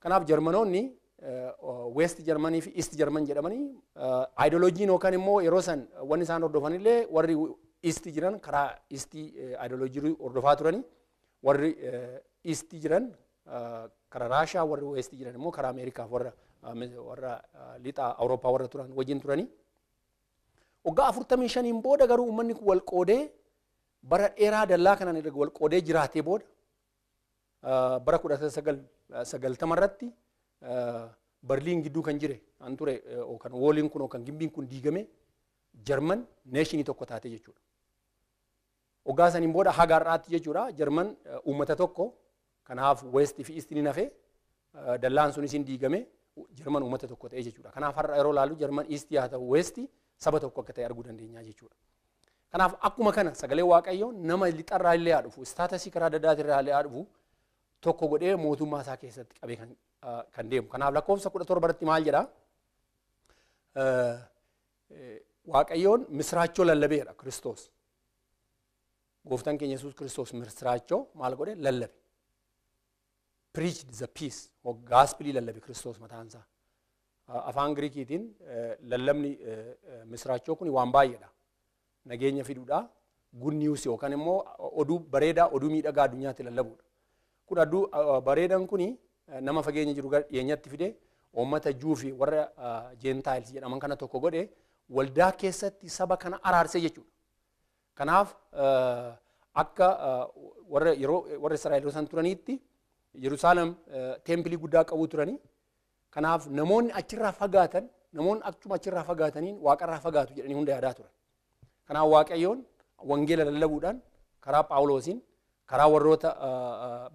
Kanaaf Jarmanoonni West Germany fi East German jedhamanii ideoloojiin yookaan immoo yeroo san wanni isaan hordofanillee warri East jiran karaa East ideoloojii hordofaa turanii warri East jiran karaa Raashaa warri West jiran immoo karaa Ameerikaa warra lixa Awurooppaa warra turan wajjin turanii. Waggaa 45 booda garuu uummanni kun wal qoodee bara dheeraa dallaa kanaan irra wal qoodee jiraatee booda bara 1990 irratti Berliin gidduu kan jire an ture kan wooliin kun kan gimbiin kun diigame Jarman neeshinii tokko taate jechuudha. Waggaa saniin booda haga har'aatti jechuudha Jarman uummata tokko kanaaf West fi East ni nafe dallaan sun isin diigame Jarman uummata tokko ta'e jechuudha. Kanaaf har'a yeroo laalu Jarman East yaa ta'u West saba tokko akka ta'e arguu dandeenya jechuudha. Kanaaf akkuma kana sagalee Waaqayyoo nama lixarraa illee haa dhufu istaatasii karaa daddaatirraa illee haa dhufu tokko godhee mootummaa isaa keessatti qabee kan deemu. Kanaaf lakkoofsa 17 irratti maal jedha? Waaqayyoon misraachoo lallabeedha Kiristoos. Gooftaan keenya Yesuus Kiristoos misraachoo maal godhe lallabe. Preached the peace or gospel lallabe Kiristoos mataan isaa. Afaan Giriikiitiin lallabni misraachoo kun waan baay'eedha. Nageenya fiduudha. Good news yookaan immoo oduu bareedaa oduu miidhagaa addunyaatti lallabuudha. Kun aduu bareedan kuni nama fageenya jiru dhiyeenyatti fide uummata Juu fi warra Gentiles jedhaman kana tokko godhe waldaa keessatti saba kana araarsee jechuudha. Kanaaf akka warra Israa'el san turaniitti Yerusaalem tempilii guddaa qabu turanii. Kanaaf namoonni achirraa fagaatan namoonni akkuma achirraa fagaataniin waaqarraa fagaatu jedhanii hunda yaadaa turan. Kanaaf Waaqayyoon wangeela lallabuudhaan karaa Phaawulosiin karaa warroota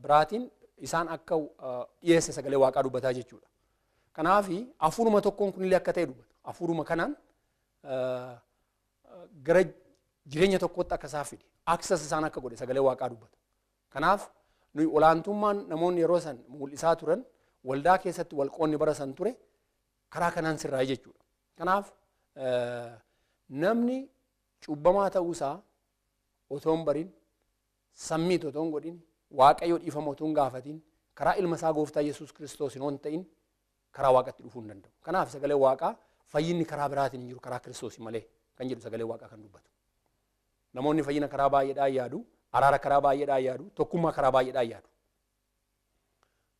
biraatiin isaan akka dhiyeesse sagalee Waaqaa dubbataa jechuudha. Kanaaf hafuuruma tokkoon kunillee akka ta'e dubbata. Hafuuruma kanaan gara jireenya tokkotti akka isaa fide access isaan akka godhe sagalee Waaqaa dubbata. Kanaaf nuyi olaantummaan namoonni yeroo san mul'isaa turan waldaa keessatti walqoonni bara san ture karaa kanaan sirraa jechuudha. Kanaaf namni cubbamaa ta'uusaa otoo hin barin sammii otoo hin godhin Waaqayyoo dhiifama otoo hin gaafatin karaa ilma isaa gooftaa Yesuus Kiristoos hin ta'in karaa Waaqatti dhufuu hin danda'u. Kanaaf sagalee Waaqaa fayyinni karaa biraatiin hin jiru karaa Kiristoos malee kan jedhu sagalee Waaqaa kan dubbatu. Namoonni fayyina karaa baay'eedhaan yaadu, araara karaa baay'eedhaan yaadu, tokkummaa karaa baay'eedhaan yaadu.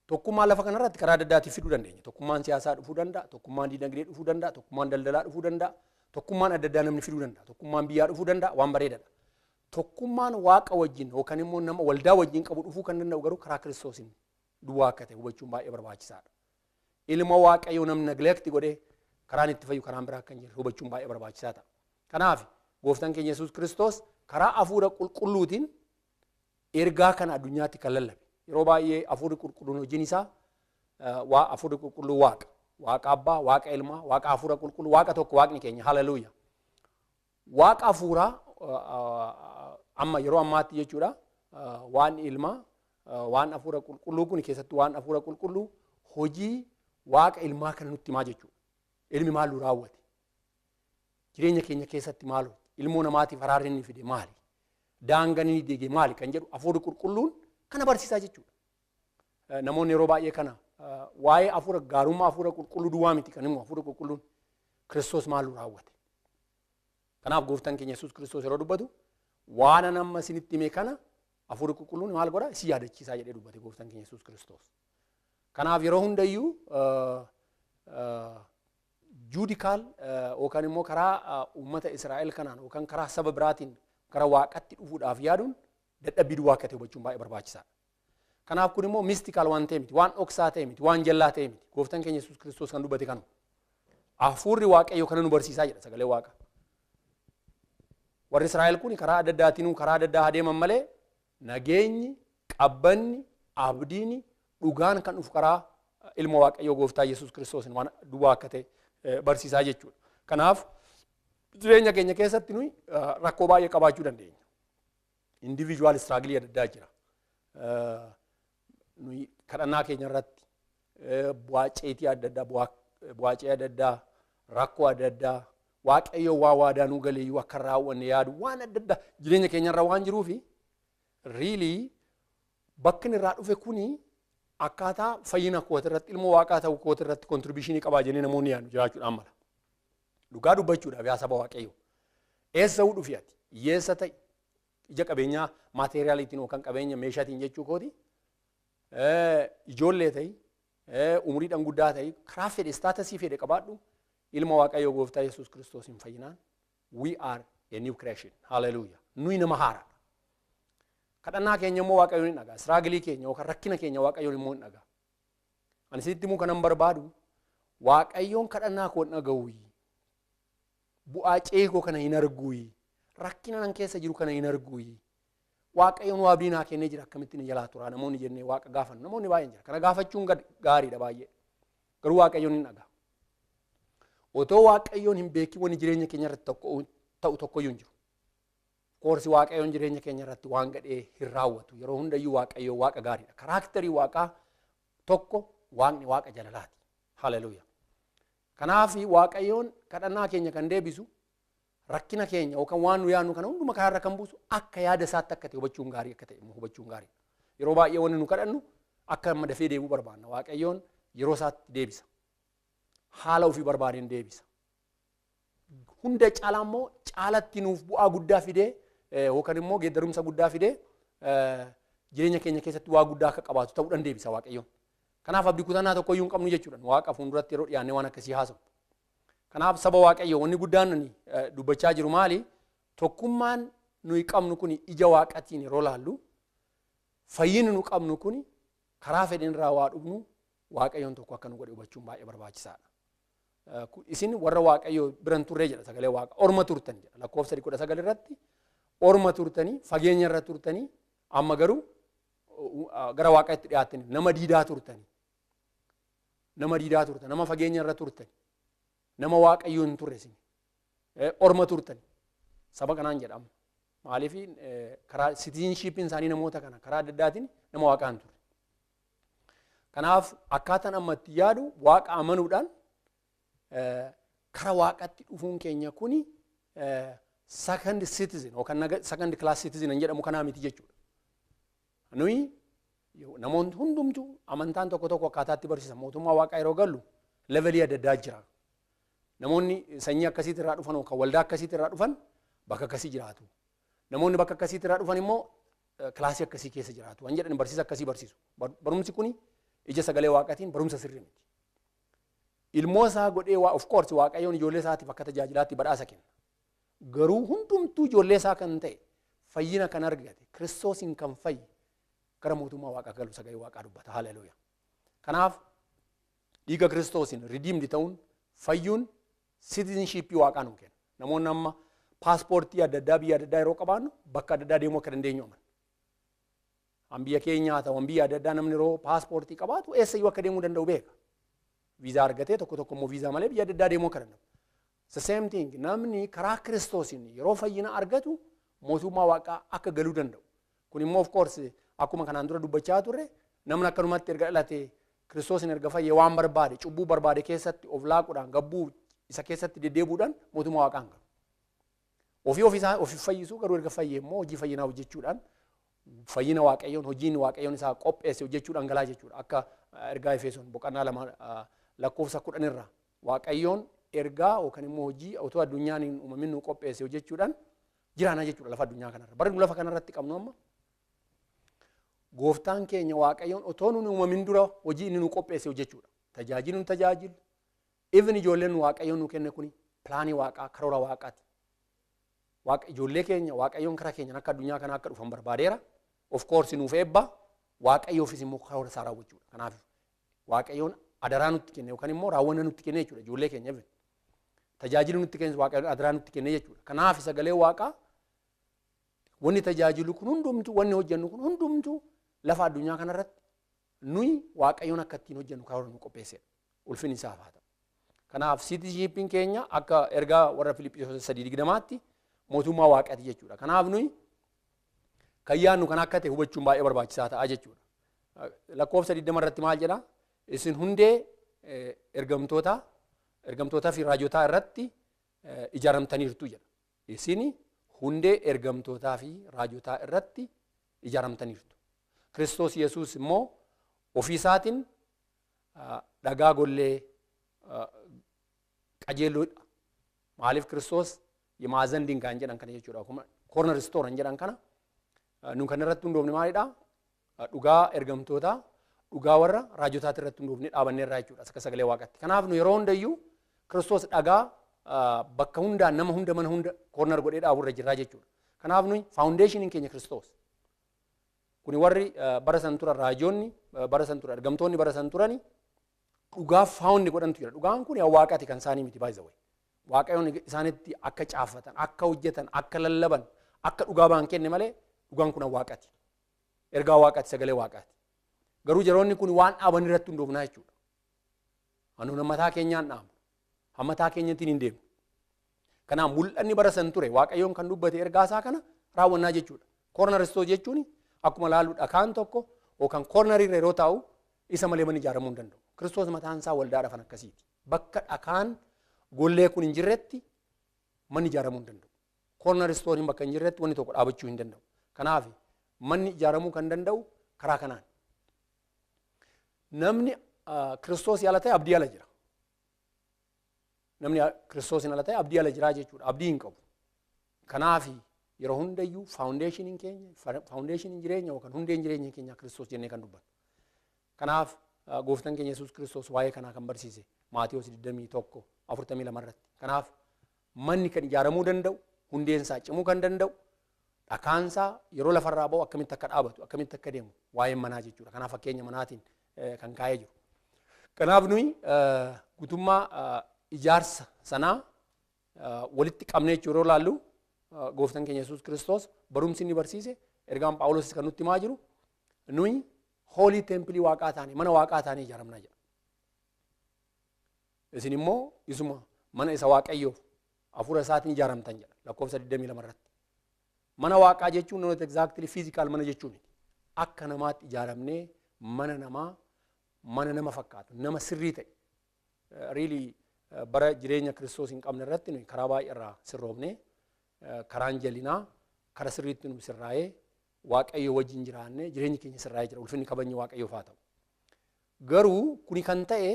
Tokkummaan lafa kanarratti karaa addaatti fiduu dandeenya. Tokkummaan siyaasaa dhufuu danda'a, tokkummaan diinagdee dhufuu danda'a, tokkummaan daldalaa dhufuu danda'a, tokkummaan adda namni fiduu danda'a, tokkummaan biyyaa dhufuu danda'a, waan bareedaadha. Tokkummaan Waaqa wajjin yookaan immoo nama waldaa wajjin qabu dhufuu kan danda'u garuu karaa Kiristoosiin duwwaa akka ta'e hubachuun baay'ee barbaachisaadha. Ilma Waaqayyoo namni neglect godhee karaan itti fayyu karaan biraa kan jiru hubachuun baay'ee barbaachisaa ta'a. Kanaaf gooftaan keenya Yesuus Kiristoos karaa hafuura qulqulluutiin ergaa kana addunyaatti kan lallabe. Yeroo baay'ee hafuurri qulqulluun hojiin isaa hafuurri qulqulluu Waaqa. Waaqa Abbaa, Waaqa Ilmaa, Waaqa hafuura qulqulluu, Waaqa tokko Waaqni keenya haleluuyaa. Waaqa hafuuraa amma yeroo ammaatti jechuudha waan ilmaa waan hafuura qulqulluu kun keessatti waan hafuura qulqulluu hojii Waaqa ilmaa kana nutti himaa jechuudha. Ilmi maal raawwate? Jireenya keenya keessatti maal ilmoo namaatiif araarri inni fide maali? Daangaan inni diige maali kan jedhu hafuurri qulqulluun kana barsiisaa jechuudha. Namoonni yeroo baay'ee kana waa'ee hafuura gaarummaa hafuura qulqulluu duwwaa miti kan immoo hafuura qulqulluun Kiristoos maal raawwate? Kanaaf gooftaan keenya Yesuus Kiristoos yeroo dubbatu waan nama isinitti hime kana hafuurri qulqulluun maal godha si yaadachiisaa jedhee dubbate gooftaan keenya Yesuus Kiristoos. Kanaaf yeroo hundayyuu juudikaal yookaan immoo karaa uummata Israa'el kanaan yookaan karaa saba biraatiin karaa Waaqatti dhufuudhaaf yaaduun dadhabbii duwwaa akka ta'e hubachuun baay'ee barbaachisaadha. Kanaaf kun immoo miistikaal waan ta'e miti, waan dhoksaa ta'e miti, waan jallaa ta'e miti. Gooftaan keenya Yesuus Kiristoos kan dubbate kanu. Hafuurri Waaqayyoo kana nu barsiisaa jedha sagalee Waaqa. Warri Israa'el kun karaa adda addaatiin karaa adda addaa adeeman malee nageenyi qabbanni, abdiini, dhugaan kan dhufu karaa ilma Waaqayyoo Gooftaa Yesuus Kiristoosin waan duwwaa akka ta'e barsiisaa jechuudha. Kanaaf jireenya keenya keessatti nuyi rakkoo baay'ee qabaachuu dandeenya. Individual struggle adda addaa jira. Nuyi kadhannaa keenya irratti bu'aaceetii adda addaa, bu'aacee adda addaa, rakkoo adda addaa, Waaqayyoo waa waadaa nuu galeeyyuu akka raawwanne yaadu waan adda addaa jireenya keenya irra waan jiruufi really bakki irraa dhufe kuni akkaataa fayyina kooti irratti ilmoo Waaqaa ta'uu kooti irratti contribution qabaa jennee namoonni yaadu jiraachuudhaan mala. Dhugaa dubbachuudhaaf yaa saba Waaqayyoo. Eessa dhufi ati? Hiyyeessa ta'i. Ija qabeenyaa maateriyaaliitiin yookaan qabeenya meeshaatiin jechuu kooti. Ijoollee ta'i. Umuriidhaan guddaa ta'i. Karaa fedhe staatasii fedhe qabaadhu. Ilma Waaqayyoo Gooftaa Yesuus Kiristoosiin fayyinaan. We are a new creation. Hallelujah. Nuyi nama haaraa. Kadhannaa keenya immoo Waaqayyoon hin dhagaa. Siraagilii keenya yookaan rakkina keenya Waaqayyoon immoo hin dhagaa. Ani sitti immoo kanan barbaadu Waaqayyoon kadhannaa koo hin dhaga'u. Bu'aa ceekoo kana hin arguu. Rakkina nan keessa jiru kana hin arguu. Waaqayyoon waa abdii naa kennee jira akkamittiin jalaa turaa namoonni jennee Waaqa gaafan namoonni baay'een jira. Kana gaafachuun gaariidha baay'ee. Garuu Waaqayyoon hin dhagaa. Otoo Waaqayyoon hin beekin wanni jireenya keenya irratti ta'u tokkoyyuu hin jiru. Koorsi Waaqayyoon jireenya keenya irratti waan gadhee hin raawwatu. Yeroo hundayyuu Waaqayyoo Waaqa gaariidha. Karaakterii Waaqaa tokko Waaqni Waaqa jalalaati. Haleluuyaa. Kanaaf Waaqayyoon kadhannaa keenya kan deebisu rakkina keenya yookaan waan nu yaadnu kana hunduma karaa irra kan buusu akka yaada isaatti akka ta'e hubachuun gaarii akka ta'e hubachuun gaarii. Yeroo baay'ee wanni nu kadhannu akka amma dafee deebi'uu barbaanna. Waaqayyoon yeroo isaatti deebisa. Haala ofii barbaadeen deebisa. Hunda caalaa immoo caalatti nuuf bu'aa guddaa fidee yookaan immoo geeddarumsa guddaa fidee jireenya keenya keessatti waa guddaa akka qabaatu ta'uudhaan deebisa Waaqayyoon. Kanaaf abdii kutannaa tokkoyyuu hin qabnu jechuudha. Waaqa fuulduratti yeroo dhiyaannee waan akkasii haasa'u. Kanaaf saba Waaqayyoo wanni guddaan nuni dubbachaa jiru maali? Tokkummaan nuyi qabnu kun ija Waaqatiin yeroo laallu fayyinni nu qabnu kun karaa fedhin irraa waa dhugnu Waaqayyoon tokko akka nu godhe hubachuun baay'ee barbaachisaadha. Isin warra Waaqayyoo biran turree jedha sagalee Waaqa orma turtan jedha lakkoofsa 19 irratti orma turtanii fageenya irra turtanii amma garuu gara Waaqaatti dhiyaatanii nama diidaa turtanii nama fageenya irra turtanii nama Waaqayyoo hin turre isin orma turtanii saba kanaan jedhama. Maaliif karaa citizenshipiin isaanii namoota kana karaa adda addaatiin nama Waaqaa hin turre. Kanaaf akkaataan ammatti yaadu Waaqa amanuudhaan karaa Waaqatti dhufuun keenya kuni second citizen yookaan second class citizen hin jedhamu kanaa miti jechuudha. Nuyi namoonni hundumtu amantaan tokko tokko akkaataatti barsiisan mootummaa Waaqaa yeroo gallu levelii adda addaa jira. Namoonni sanyii akkasiitti irraa dhufan yookaan waldaa akkasiitti irraa dhufan bakka akkasii jiraatu. Namoonni bakka akkasiitti irraa dhufan immoo kilaasii akkasii keessa jiraatu. Waan jedhan barsiisa akkasii barsiisu. Barumsi kuni ija sagalee Waaqaatiin barumsa sirrii miti. Ilmoo isaa godhee of course Waaqayyoon ijoollee isaatiif akka tajaajilaatti badhaasa kenna. Garuu hundumtuu ijoollee isaa kan ta'e fayyina kan argate Kiristoosiin kan fayyi gara mootummaa Waaqaa galu sagalee Waaqaa dubbata. Haleluuyaa. Kanaaf dhiiga Kiristoosiin redeemed ta'uun fayyuun citizenship Waaqaa nu kenna. Namoonni amma paaspoortii adda addaa biyya adda addaa yeroo qabaannu bakka adda addaa deemuu akka dandeenyu amana. An biyya keenyaa ta'u biyya adda addaa namni yeroo paaspoortii qabaatu eessayyuu akka deemuu danda'u beeka. Viizaa argatee tokko tokko immoo viizaa malee biyya adda addaa deemuu akka danda'u. The same thing namni karaa Kiristoosiin yeroo fayyina argatu mootummaa Waaqaa akka galuu danda'u. Kun immoo of course akkuma kanaan dura dubbachaa turre namni akkanumatti erga dhalatee Kiristoosiin erga fayyee waan barbaade cubbuu barbaade keessatti of laaquudhaan gabbuu isa keessatti deddeebuudhaan mootummaa Waaqaa hin galu. Ofii fayyisuu garuu erga fayyee immoo hojii fayyinaa hojjechuudhaan fayyina Waaqayyoon hojiin Waaqayyoon isaa qopheesse hojjechuudhaan galaa jechuudha. Akka ergaa Efesoon boqonnaa 2 lakkoofsa 10 irraa Waaqayyoon ergaa yookaan immoo hojii otoo addunyaan hin uumamin nu qopheesse hojjechuudhaan jiraana jechuudha lafa addunyaa kanarra. Bara nu lafa kanarratti qabnu amma Gooftaan keenya Waaqayyoon otoo nu uumamin dura hojii inni nu qopheesse hojjechuudha. Tajaajilu nu tajaajilu. Even ijoolleen Waaqayyoon nu kenne kuni pilaanii Waaqaa karoora Waaqaati. Ijoollee keenya Waaqayyoon karaa keenyaan akka addunyaa kana akka dhufan barbaadeera. Of course nuuf eebba Waaqayyoofis immoo karoora isaa raawwachuudha. Kanaaf Waaqayyoon adaraa nutti kenne yookaan immoo raawwanna nutti kenne jechuudha ijoollee keenya. Tajaajilu nutti kenne Waaqayyoon adaraa nutti kenne jechuudha. Kanaaf sagalee Waaqaa wanni tajaajilu kun hundumtu wanni hojjennu kun hundumtu lafa addunyaa kanarratti nuyi waaqayyoon akka ittiin hojjennu karoora nu qopheessedha. Ulfinni isaaf haa ta'u. Kanaaf citizenshippiin keenya akka ergaa warra Filiphisiyoos 3:20tti mootummaa waaqaati jechuudha. Kanaaf nuyi kan yaadnu kan akka ta'e hubachuun baay'ee barbaachisaa ta'a jechuudha. Lakkoofsa 20 irratti maal jedha? Isin hundee ergamtootaa fi raajotaa irratti ijaaramtaniirtu jedha. Isin hundee ergamtootaa fi raajotaa irratti ijaaramtaniirtu. Kiristoos Yesuus immoo ofii isaatiin dhagaa gollee qajeelloodha. Maaliif Kiristoos የማዕዘን ድንጋይ jedhan kana jechuudha. Akkuma corner store jedhan kana nu kan irratti hundoofne maalidha? Dhugaa ergamtoota, dhugaa warra raajotaatti irratti hundoofne dhaabannee irraa jechuudha. Akka sagalee waaqatti. Kanaaf nu yeroo hundayyuu Kiristoos dhagaa bakka hundaan nama hunda mana hunda corner godhee dhaaburra jirra jechuudha. Kanaaf nu foundationiin keenya Kiristoos. Kuni warri bara san tura raajoonni bara san tura ergamtoonni bara san turani dhugaa foundi godhantu jira. Dhugaan kun yaa waaqati kan isaanii miti by the way. Waaqayyoon isaanitti akka caafatan, akka hojjetan, akka lallaban, akka dhugaa baan kenne malee dhugaan kun waaqati. Ergaa waaqati, sagalee waaqati. Garuu yeroonni kun waan dhaaban irratti hundoofnaa jechuudha. Anu mataa keenyaan dhaamu. Hammataa keenyatiin hin deemu. Kanaaf mul'anni bara san ture waaqayyoon kan dubbate ergaa isaa kana raawwannaa jechuudha. Corner store jechuun akkuma laalu dhakaan tokko yookaan corner irra yeroo taa'u isa malee manni ijaaramuu hin danda'u. Kiristoos mataan isaa waldaa dhafan akkasiiti. Bakka dhakaan gollee kun hin jirretti manni ijaaramuu hin danda'u. Corner store bakka hin jirretti wanni tokko dhaabachuu hin danda'u. Kanaaf manni ijaaramuu kan danda'u karaa kanaan. Namni Kiristoos yaala ta'e abdii ala jira. Namni Kiristoosin ala ta'e abdii ala jira jechuudha. Abdii hin qabu. Kanaaf yeroo hundayyuu foundationiin keenya, foundationiin jireenya yookaan hundeen jireenya keenya Kiristoos jennee kan dubbannu. Kanaaf gooftaan keenya Yesuus Kiristoos waa'ee kanaa kan barsiise Maatiyos 21:42 irratti. Kanaaf manni kan ijaaramuu danda'u, hundeen isaa cimuu kan danda'u, dhakaan isaa yeroo lafarraa ba'u akkamitti akka dhaabatu, akkamitti akka deemu waa'ee manaa jechuudha. Kanaaf fakkeenya manaatiin kan kaa'ee jiru. Kanaaf nuyi guutummaa ijaarsa sanaa walitti qabnee yeroo laallu gooftaan keenya Yesuus Kiristoos barumsi inni barsiise ergaan Phaawulos kan nutti himaa jiru nuyi hoolii templii waaqaa taane mana waaqaa taane ijaaramnaa jedha. Isin immoo isuma mana isa waaqayyoof hafuura isaatiin ijaaramtan jedha lakkoofsa 22 irratti. Mana waaqaa jechuun not exactly physical mana jechuun akka namaatti ijaaramnee mana nama fakkaatu nama sirrii ta'e really bara jireenya Kiristoos hin qabne irratti nuyi karaa baay'ee irraa sirroofnee karaan jallinaa kara sirriitti nu sirraa'ee waaqayyo wajjin jiraannee jireenyi keenya sirraa'ee jira. Ulfinni kabajni waaqayyoof haa ta'u. Garuu kuni kan ta'e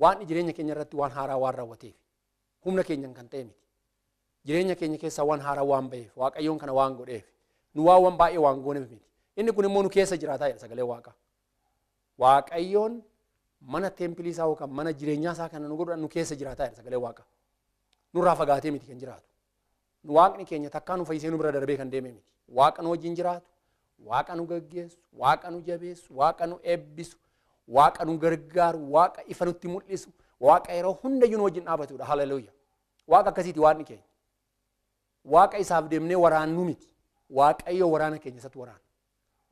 waan jireenya keenya irratti waan haaraa waan raawwateef humna keenyan kan ta'e miti. Jireenya keenya keessaa waan haaraa waan ba'eef waaqayyoon kana waan godheef nu waan baay'ee waan gooneef miti. Inni kun immoo nu keessa jiraataa jedha sagalee waaqaa. Waaqayyoon mana templii isaa yookaan mana jireenyaa isaa kana nu godhan nu keessa jiraataa jedha sagalee waaqaa. Nurraa fagaatee miti kan jiraatu. Nu waaqni keenya takkaa nu fayyisee nu bira darbee kan deeme miti. Waaqa nu wajjin jiraatu, waaqa nu gaggeessu, waaqa nu jabeessu, waaqa nu eebbisu, waaqa nu gargaaru, waaqa ifa nutti mul'isu, waaqa yeroo hundayyuu nu wajjin dhaabatudha. Haleluuyaa. Waaqa akkasiiti waaqni keenya. Waaqa isaaf deemnee waraannu miti. Waaqayyo waraana keenya isatu waraana.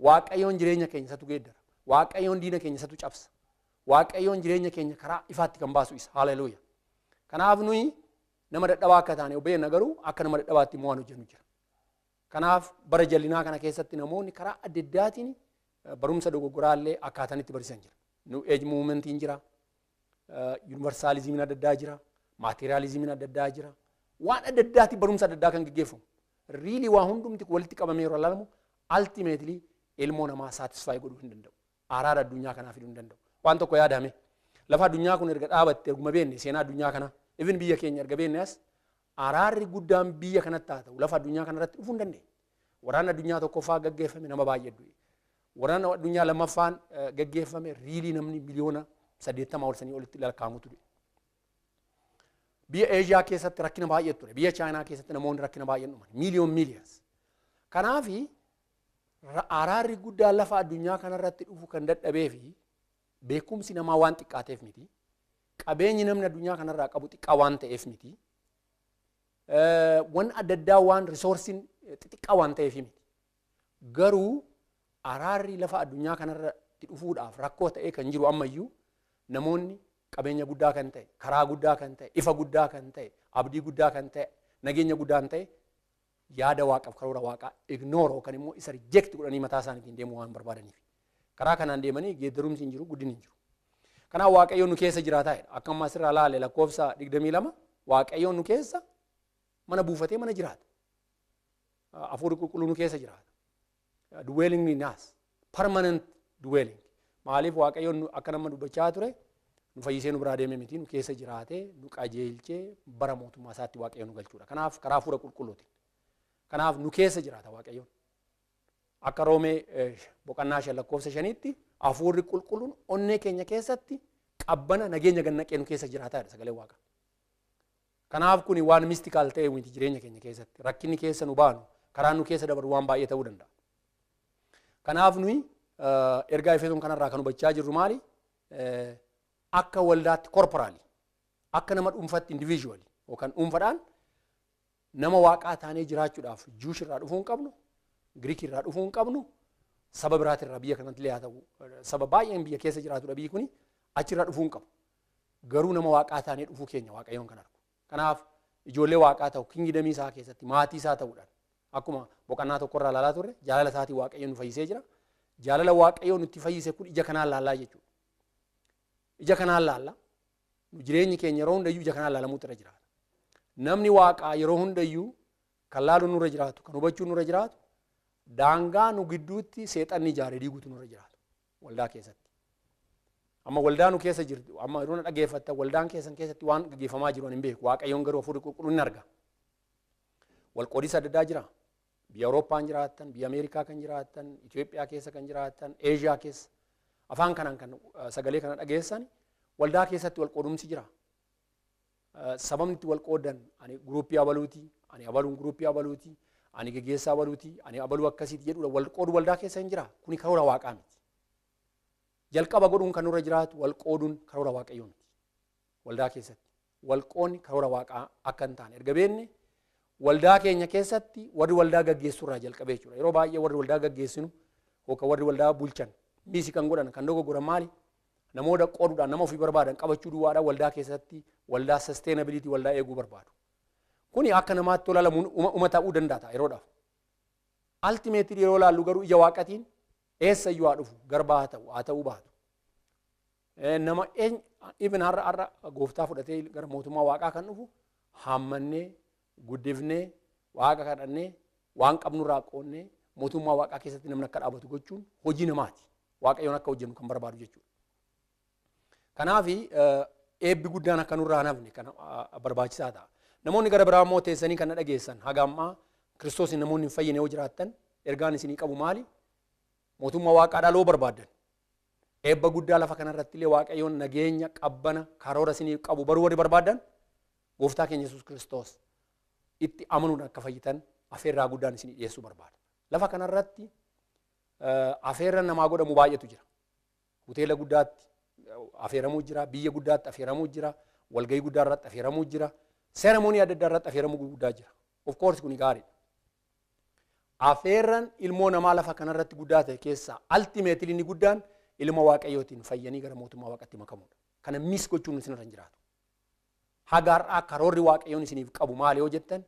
Waaqayyoon jireenya keenya isatu geeddara. Waaqayyoon diina keenya isatu cabsa. Waaqayyoon jireenya keenya karaa ifaatti kan baasu isa. Haleluuyaa. Kanaaf nuyi nama dadhabaa akka taane obeeyna garuu akka nama dadhabaatti immoo waan hojjennu jira. Kanaaf bara jallinaa kana keessatti namoonni karaa adda addaatiin barumsa dogoggoraallee akkaatanitti barsiisan jira. Nu age movementiin jira. Universalizimiin adda addaa jira. Materializimiin adda addaa jira. Waan adda addaatti barumsa adda addaa kan gaggeeffamu. Riilii waa hundumti walitti qabamee yeroo ilaalamu ultimately ilmoo namaa satisfy godhuu hin danda'u. Araara addunyaa kanaa fiduu hin danda'u. Waan tokko yaadame lafa addunyaa kun erga dhaabatte erguma beenne seenaa addunyaa kana even biyya keenya erga beenne as araarri guddaan biyya kanatti haa ta'u lafa addunyaa kanarratti dhufuu hin dandeenye. Waraanni addunyaa tokkoffaa gaggeeffame nama baay'ee du'e. Waraanni addunyaa lammaffaan gaggeeffame riilii namni miliyoona 80 ol sanii olitti lakkaa'amutu du'e. Biyya Eeshiyaa keessatti rakkina baay'ee ture. Biyya Chaayinaa keessatti namoonni rakkina baay'ee dhuman. Millions. Kanaafi araarri guddaan lafa addunyaa kanarratti dhufu kan dadhabee fi beekumsi namaa waan xiqqaateef miti. Qabeenyi namni addunyaa kanarraa qabu xiqqaa waan ta'eef miti. Waan adda addaa waan risoorsiin xixiqqaa waan ta'eef miti. Garuu araarri lafa addunyaa kanarratti dhufuudhaaf rakkoo ta'ee kan jiru ammayyuu namoonni qabeenya guddaa kan ta'e, karaa guddaa kan ta'e, ifa guddaa kan ta'e, abdii guddaa kan ta'e, nageenya guddaa kan ta'e yaada waaqaaf karoora waaqaa ignore yookaan immoo isa reject godhanii mataa isaaniitiin deemuu waan barbaadaniif. Karaa kanaan deemanii geeddarumsi hin jiru, guddinni hin jiru. Kanaaf Waaqayyo nu keessa jiraataa jedha. Akka ammaa asirraa ilaale lakkoofsa 22 Waaqayyo nu keessa mana buufatee mana jiraata. Hafuurri qulqulluu nu keessa jiraata. Dwelling in us, permanent dwelling. Maaliif Waaqayyo akka nama dubbachaa ture nu fayyisee nu biraa deemee miti nu keessa jiraatee nu qajeelchee bara mootummaa isaatti Waaqayyo nu galchuudha. Kanaaf karaa hafuura qulqulluutiin. Kanaaf nu keessa jiraata Waaqayyo. Akka Roomee boqonnaa 5 lakkoofsa 5tti hafuurri qulqulluun onnee keenya keessatti qabbana nageenya gannaqee nu keessa jiraataadha sagalee Waaqa. Kanaaf kuni waan mistikaal ta'e miti jireenya keenya keessatti rakkinni keessa nu baanu karaan nu keessa dabaru waan baay'ee ta'uu danda'a. Kanaaf nuyi ergaa Efesoon kanarraa kan hubachaa jirru maali? Akka waldaatti korporaali, akka nama dhuunfaatti individually yookaan dhuunfaadhaan nama Waaqaa taanee jiraachuudhaaf Juush irraa dhufuu hin qabnu, Giriik irraa dhufuu hin qabnu, saba biraati irraa biyya kanatti illee haa ta'u saba baay'een biyya keessa jiraatudha biyyi kuni achirraa dhufuu hin qabu. Garuu nama Waaqaa taanee dhufuu keenya Waaqayyoon kan argu. Kanaaf ijoollee Waaqaa ta'u kingdamii isaa keessatti maatii isaa ta'uudhaan akkuma boqonnaa tokkorraa ilaalaa turre jaalala isaatii Waaqayyoon nu fayyisee jira. Jaalala Waaqayyoon nutti fayyise kun ija kanaan laallaa jechuudha. Ija kanaan laalla. Jireenyi keenya yeroo hundayyuu ija kanaan laalamuutu irra jiraata. Namni Waaqaa yeroo hundayyuu kan laaluun nurra jiraatu, kan hubachuun nurra jiraatu, daangaa nu gidduutti seexanni ijaaree diiguutu nurra jiraatu waldaa keessatti. Amma waldaa nu keessa jirtu, amma yeroo na dhageeffatta waldaan keessan keessatti waan gaggeeffamaa jiru hin beeku. Waaqayyoon garuu hafuurri qulqulluun ni arga. Walqoodisa adda addaa jira. Biyya Awurooppaan jiraattan, biyya Ameerikaa kan jiraattan, Itoophiyaa keessa kan jiraattan, Eeshiyaa keessa afaan kanaan kan sagalee kana dhageessan waldaa keessatti walqoodumsi jira. Sababni itti walqoodan ani guruupii abaluuti, ani abaluun guruupii abaluuti, ani gaggeessaa abaluuti, ani abaluu akkasiiti jedhudha. Walqoodu waldaa keessa hin jira. Kuni karoora Waaqaa miti. Jalqaba godhuun kan nurra jiraatu walqooduun karoora Waaqayyoo miti. Waldaa keessatti walqoonni karoora Waaqaa akka hin taane erga beekne waldaa keenya keessatti warri waldaa gaggeessu irraa jalqabee jechuudha. Yeroo baay'ee warri waldaa gaggeessinu yookaan warri waldaa bulchan miisi kan godhan kan dogoggoran maali? Namoota qooduudhaan nama ofii barbaadan qabachuu duwwaadhaan waldaa keessatti waldaa sustainability waldaa eeguu barbaadu. Kuni akka namaatti tola lamuun ta'uu danda'a yeroodhaaf. Ultimately yeroo laallu garuu ija Waaqatiin eessayyuu haa dhufu garbaa haa ta'uu baatu. Nama even har'a gooftaa fudhatee gara mootummaa Waaqaa kan dhufu hammannee guddifnee Waaqa kadhannee waan qabnurraa qoonnee mootummaa Waaqaa keessatti namni akka dhaabatu gochuun hojii namaati. Waaqayyoon akka hojjennu kan barbaadu jechuudha. Kanaaf eebbi guddaan akka nurraa hafne kan barbaachisaa ta'a. Namoonni gara biraa immoo teessanii kan dhageessan haga ammaa Kiristoosiin namoonni hin fayyine yoo jiraattan ergaan isinii qabu maali? Mootummaa Waaqaa dhaaloo barbaadan. Eebba guddaa lafa kanarratti illee Waaqayyoon nageenya qabbana karoora isinii qabu baruu warri barbaadan gooftaa keenya Yesuus Kiristoos itti amanuun akka fayyitan afeerraa guddaan isinii dhiyeessuu barbaada. Lafa kanarratti afeerran namaa godhamu baay'eetu jira. Hoteela guddaatti afeeramuu jira, biyya guddaatti afeeramuu jira, walgahii guddaa irratti afeeramuu jira, seeramoonii adda addaa irratti afeeramuu guddaa jira. Of course kuni gaariidha. Afeerran ilmoo namaa lafa kanarratti guddaa ta'e keessaa ultimately inni guddaan ilma Waaqayyootiin fayyanii gara mootummaa Waaqaatti makamuudha. Kana miis gochuun isinirra hin jiraatu. Hagaarraa karoorri Waaqayyoon isiniif qabu maali yoo jettan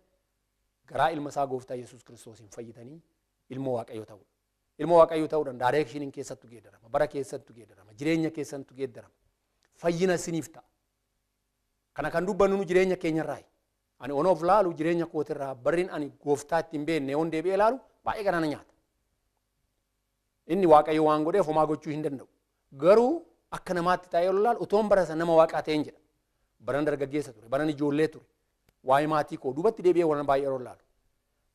garaa ilma isaa gooftaa Yesuus Kiristoosiin fayyitanii ilmoo Waaqayyoo ta'uudha. Ilmoo Waaqayyoo ta'uudhaan directionin keessattu geeddarama, bara keessattu geeddarama, jireenya keessattu geeddarama. Fayyina isiniif ta'a. Kana kan dubbannu nu jireenya keenyarraa. Ani onoof laalu jireenya kootirraa barriin ani gooftaa ittiin beekne yoon deebi'ee laalu baay'ee garaana nyaata. Inni Waaqayyo waan godheef homaa gochuu hin danda'u. Garuu akka namaatti taa'ee yoo laalu utoon bara nama Waaqaa ta'een jedha. Baran dargaggeessa ture, baran ijoollee ture. Waa'ee maatii koo duubatti deebi'ee waan baay'ee yeroo laalu.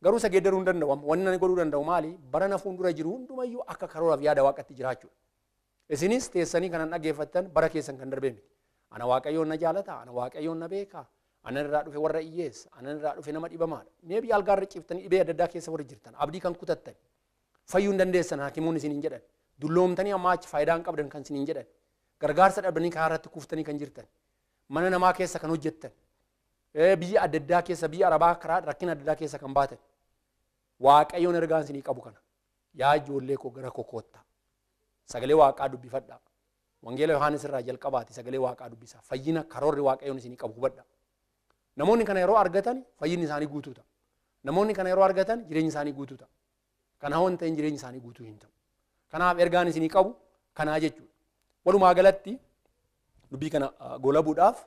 Garuu isa geeddaruu hin danda'u. Wanni ani godhuu danda'u maali? Bara na fuuldura jiru hundumayyuu akka karooraaf yaada Waaqatti jiraachuudha. Isinis teessanii kanan dhageeffattan bara keessan kan darbee miti. Ana Waaqayyoon na jaalata, ana Waaqayyoon na beeka. Ana irraa dhufe warra hiyyeessa, ana irraa dhufe nama dhibamaadha. Mee biyya algaarra ciiftanii dhibee adda addaa keessa warra jirtan, abdii kan kutattan, fayyuu hin dandeessan hakiimoonni isiniin jedhan, dulloomtanii amma achi faayidaa hin qabdan kan isiniin jedhan, gargaarsa dhabdanii karaa irratti kuuftanii kan jirtan, mana namaa keessa kan hojjettan, biyya adda addaa keessa biyya Arabaa karaa rakkina adda addaa keessa kan baatan. Waaqayyoon ergaan isinii qabu kana. yaa ijoollee koo gara kokootta sagalee waaqaa dubbifadhaa wangeela Yohaanis irraa jalqabaati sagalee waaqaa dubbisa fayyina karoorri waaqayyoon isinii qabu hubadhaa namoonni kana yeroo argatan fayyinni isaanii guutuu ta'a namoonni kana yeroo argatan jireenyi isaanii guutuu ta'a kana hon ta'in jireenyi isaanii guutuu hin ta'u kanaaf ergaan isinii qabu kanaa jechuudha walumaa galatti dubbii kana goolabuudhaaf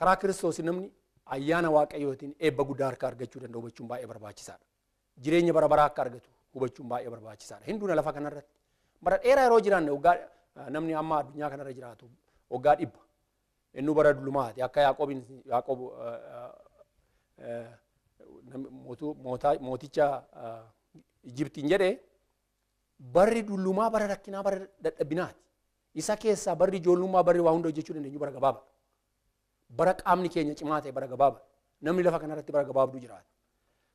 karaa Kiristoos namni ayyaana waaqayyootiin eebba guddaa harka argachuu danda'u hubachuun baay'ee barbaachisaadha jireenya bara baraa akka argatu hubachuun baay'ee barbaachisaadha hinduuna lafa kanarratti bara dheeraa yeroo jiraanne waggaa namni amma addunyaa kanarra jiraatu waggaa 100 inni bara dullumaati akka Yaaqoob mooticha Ijiptiin jedhee barri dullumaa bara rakkinaa bara dadhabinaati isa keessaa barri ijoollummaa barri waa hunda hojjechuu dandeenyu bara gabaaba bara qaamni keenya cimaa ta'e bara gabaaba namni lafa kanarratti bara gabaabduu jiraata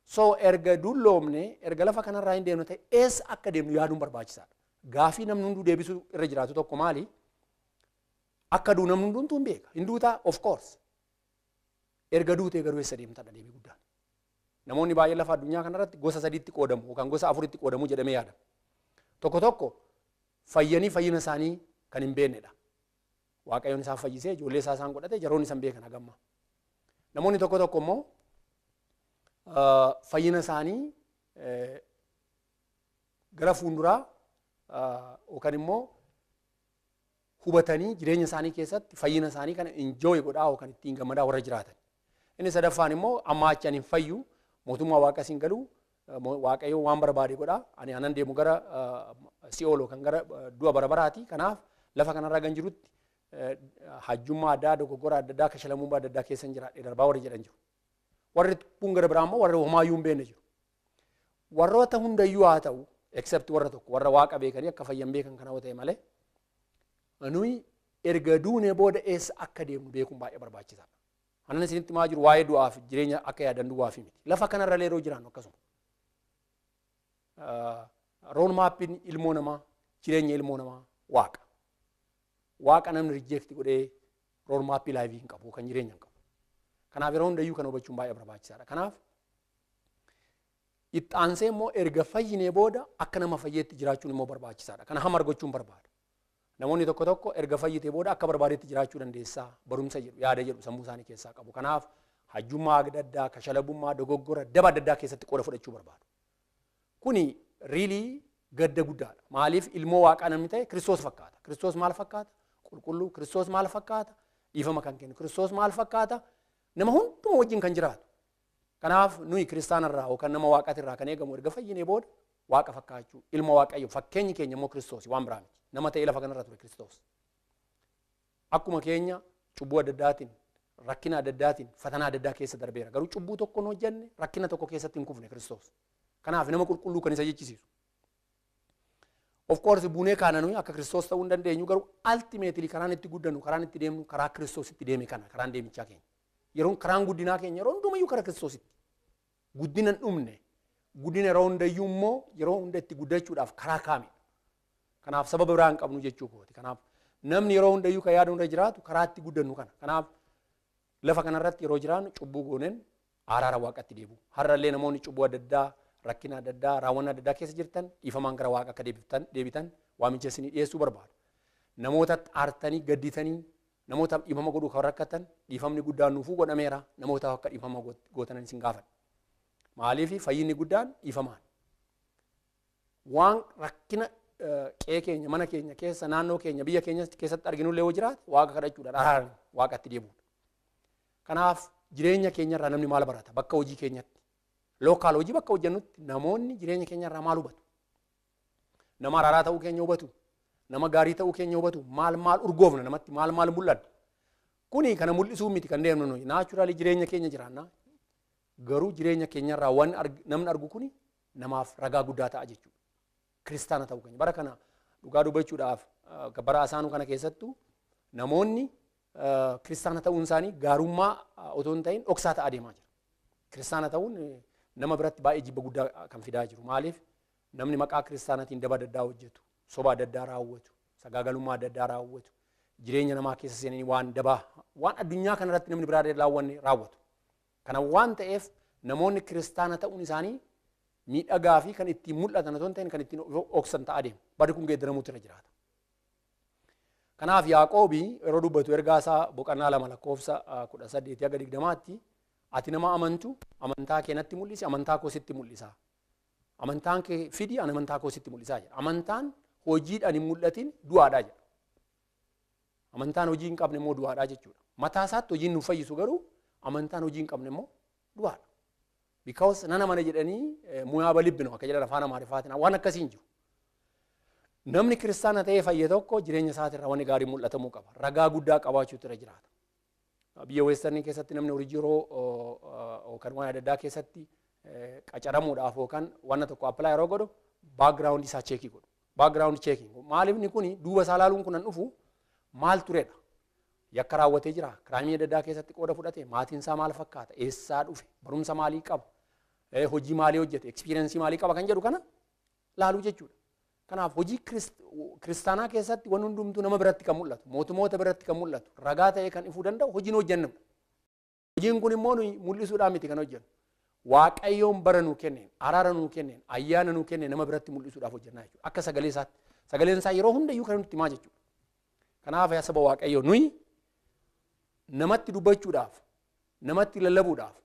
so erga dulloomne erga lafa kanarraa hin deemne ta'e eessa akka deemnu yaaduun barbaachisaadha gaafii namni hunduu deebisuu irra jiraatu tokko maali akka duu namni hundumtuu hin beeka hin duutaa of course erga duutee garuu eessa deemta deebii guddaan namoonni baay'ee lafa addunyaa kanarratti gosa 3tti qoodamu yookaan gosa 4tti qoodamu jedhamee yaadama tokko fayyanii fayyina isaanii kan hin beeknedha waaqayyoon isaan fayyisee ijoollee isaan godhate jaroonni isaan beekan hagamma namoonni tokko immoo fayyina isaanii gara fuulduraa yookaan immoo hubatanii jireenya isaanii keessatti fayyina isaanii kana enjoy godhaa yookaan ittiin gammadaa warra jiraatan inni sadaffaan immoo amma achaan hin fayyu mootummaa waaqa siin galu waaqayyo waan barbaade godhaa ani anan deemu gara Si'ool yookaan gara du'a bara baraati kanaaf lafa kanarra gan jirutti hajjummaa addaa dogoggora adda addaa kashalamummaa adda addaa keessa jiraadhe darbaa warri jedhan jiru warri kun gara biraa immoo warri homaayyuu hin beekne jiru warroota hundayyuu haa ta'u except warra tokko warra waaqa beekanii akka fayyan beekan kana ta'e malee nuyi erga duune booda eessa akka deemnu beekuun baay'ee barbaachisaadha anan isinitti maa jiru waa'ee du'aaf jireenya akka yaadan du'aaf miti lafa kanarra yeroo jiraannu akkasuma roon maappiin ilmoo namaa jireenya ilmoo namaa waaqa namni rijeekti godhee roon maappii laayivii hin qabu kan jireenya hin qabu kanaaf yeroo hundayyuu kana hubachuun baay'ee barbaachisaadha kanaaf itti aansee immoo erga fayyinee booda akka nama fayyeetti jiraachuun immoo barbaachisaadha kana hama argachuun barbaada namoonni tokko erga fayyitee booda akka barbaadetti jiraachuu dandeessaa barumsa jedhu yaada jedhu sammuu isaanii keessaa qabu kanaaf hajjummaa adda addaa kashalabummaa dogoggora daba adda addaa keessatti qooda fudhachuu barbaadu kuni riilii gadda guddaadha maaliif ilmoo waaqaa namni ta'e Kiristoos fakkaata Kiristoos maal fakkaata qulqulluu Kiristoos maal fakkaata dhiifama kan kennu Kiristoos maal fakkaata nama hunduma wajjin kan jiraatu kanaaf nuyi kiristaanarraa yookaan nama waaqatirraa kan eegamu erga fayyinee booda waaqa fakkaachuu ilma waaqayyo fakkeenyi keenya immoo Kiristoos waan biraa miti nama ta'e lafa kanarra ture Kiristoos akkuma keenya cubbuu adda addaatiin rakkina adda addaatiin fatanaa adda addaa keessa darbeera garuu cubbuu tokko hin hojjenne rakkina tokko keessatti hin kufne Kiristoos kanaaf nama qulqulluu kan isa jechisiisu of course buunee kaana nuyi akka Kiristoos ta'uu hin dandeenyu garuu ultimately karaan itti guddannu karaan itti deemnu karaa Kiristoositti deeme kana karaan deemichaa keenya yeroo karaan guddinaa keenya yeroo hundumayyuu karaa Kiristoositti guddina hin dhumne guddina yeroo hundayyuu immoo yeroo hunda itti guddachuudhaaf karaa kaame kanaaf sababa biraa hin qabnu jechuu kooti kanaaf namni yeroo hundayyuu kan yaada hunda jiraatu karaa itti guddannu kana kanaaf lafa kanarratti yeroo jiraannu cubbuu gooneen araara waaqatti deebi'u har'allee namoonni cubbuu adda addaa rakkina adda addaa raawwannaa adda addaa keessa jirtan dhiifamaan gara waaqa akka deebitan waamicha isinii dhiyeessuu barbaadu namoota aartanii gadditanii namoota dhiifama godhuu kan rakkatan dhiifamni guddaan nuufuu godhameera namoota akka dhiifama gootanan isin gaafadha maaliif fayyinni guddaan dhiifamaan waan rakkina qe'ee keenya mana keenya keessa naannoo keenya biyya keenya keessatti arginullee yoo jiraate waaqa kadhachuudhaan araaraan waaqatti deebi'uudha kanaaf jireenya keenyarraa namni maal barata bakka hojii keenyatti lookaal hojii bakka hojjennutti namoonni jireenya keenyarraa maal hubatu nama araaraa ta'uu keenya hubatu nama gaarii ta'uu keenya hubatu maal urgoofna namatti maal mul'adha kuni kana mul'isuu miti kan deemnu nuyi naachuraali jireenya keenya jiraanna garuu jireenya keenyarraa waan namni argu kuni namaaf ragaa guddaa ta'a jechuudha kiristaana ta'uu keenya bara kana dhugaa dubbachuudhaaf bara asaanuu kana keessattu namoonni kiristaana ta'uun isaanii gaarummaa otoo hin ta'in dhoksaa ta'aa deemaa jira kiristaana ta'uun nama biratti baay'ee jibba guddaa kan fidaa jiru maaliif namni maqaa kiristaanatiin daba adda addaa hojjetu soba adda addaa raawwatu sagaagalummaa adda addaa raawwatu jireenya namaa keessa seenanii waan dabaa waan addunyaa kanarratti namni biraa raawwanne raawwatu kana waan ta'eef namoonni kiristaana ta'uun isaanii miidhagaa fi kan ittiin mul'atan otoo hin ta'in kan ittiin oksan ta'a deemu. Bari kun geeddaramuutu irra jiraata. Kanaaf Yaaqoobii yeroo dubbatu ergaa isaa boqonnaa 2 lakkoofsa 18-20tti ati nama amantu amantaa kee natti mul'isi amantaa koo sitti mul'isa. Amantaan kee fidi amantaa koo sitti mul'isaa jedha. Amantaan hojiidhaan hin mul'atin du'aadhaa jedha. Amantaan hojii hin qabne immoo du'aadhaa jechuudha. Mataa isaatti hojiin nuuf fayyisu garuu amantaan hojii hin qabne immoo du'aadha. Because nana mana jedhanii muyaa balibbino akka jedhan afaan Amaariffaatiin waan akkasii hin jiru. Namni kiristaana ta'ee fayye tokko jireenya isaatirraa wanni gaarii mul'atamuu qaba. Ragaa guddaa qabaachuutu irra jiraata. Biyya weestarnii keessatti namni horii jiroo yookaan waan adda addaa keessatti qacaramuudhaaf yookaan waan tokko appilaa yeroo godhu baakgiraawundi isaa cheekii godhu. Baakgiraawundi cheekii. Maaliif ni kuni duuba isaa laaluun kun dhufu maal turedha? Yakka raawwatee jira. Kiraamii adda addaa keessatti qooda fudhate maatiin isaa maal fakkaata? Eessaa dhufe? Barumsa maalii qaba? Hojii maalii hojjete? Ekspiriyeensii maalii qaba kan jedhu kana laaluu jechuudha. Kanaaf hojii kiristaanaa keessatti waan hundumtuu nama biratti kan mul'atu, mootummoota biratti kan mul'atu, ragaa ta'ee kan ifuu danda'u hojiin hojjennudha. Hojiin kun immoo mul'isuudhaan miti kan hojjennu. Waaqayyoon bara nuu kenneen, araara nuu kenneen, ayyaana nuu kenneen nama biratti mul'isuudhaaf hojjennaa jechuudha. Akka sagalee isaatti. Sagaleen isaa yeroo hundayyuu kan nutti himaa jechuudha. Kanaaf yaa saba Waaqayyoo nuyi namatti dubbachuudhaaf, namatti lallabuudhaaf,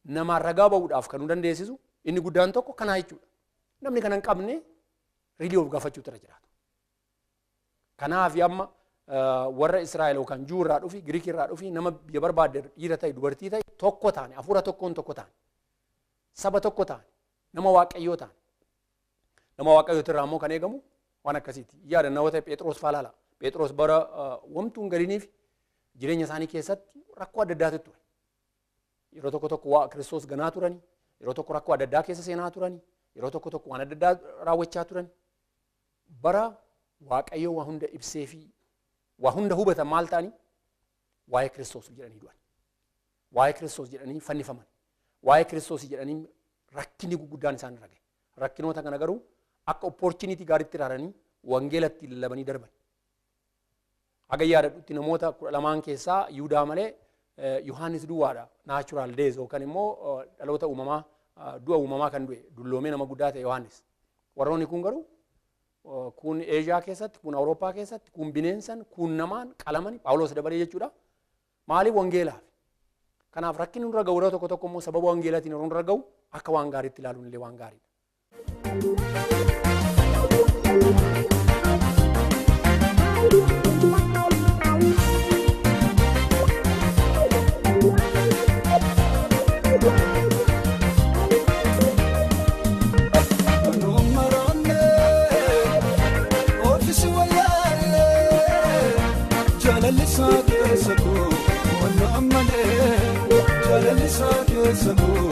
namaan ragaa ba'uudhaaf kan nu dandeessisu inni guddaan tokko kanaa jechuudha. Namni kana hin qabne ridii of gaafachuutu irra jiraata. Kanaaf amma warra Israa'el yookaan Juu irraa dhufi, Giriik irraa dhufi nama biyya barbaadde dhiira ta'e dubartii ta'e tokko taane, hafuura tokkoon tokko taane, saba tokko taane, nama Waaqayyoo taane. Nama Waaqayyooti irraa immoo kan eegamu waan akkasiiti. Yaadannoo ta'e Phexros faalaala. Phexros bara wamtuun galiiniif jireenya isaanii keessatti rakkoo adda addaatu ture. Yeroo tokko tokko waa Kiristoos ganaa turani, yeroo tokko rakkoo adda addaa keessa seenaa turani, yeroo tokko tokko waan adda addaa raawwachaa turani. Bara Waaqayyoo waa hunda ibsee fi waa hunda hubatan maal ta'ani? Waa'ee Kiristoos jedhanii du'an. Waa'ee Kiristoos jedhanii fannifaman. Waa'ee Kiristoos jedhanii rakkinni guguddaan isaan irra gahe. Rakkinoota kana garuu akka opportunity gaariitti ilaalanii wangeelatti lallabanii darban. Haga yaadadhutti namoota 12 keessaa Yihudaa malee Yohaannis duwwaadha. Natural days yookaan immoo dhaloota uumamaa du'a uumamaa kan du'e dulloomee nama guddaa ta'e Yohaannis. Warroonni kun garuu kun Eeshiyaa keessatti, kun Awurooppaa keessatti, kun bineensan, kun namaan qalamani Phaawulos dabalee jechuudha. Maaliif wangeelaaf? Kanaaf rakkinni nurra ga'u tokko tokko immoo sababa wangeelaatiin yeroo nurra ga'u akka waan gaariitti ilaaluun illee waan gaariidha. Jalali sa keessa koo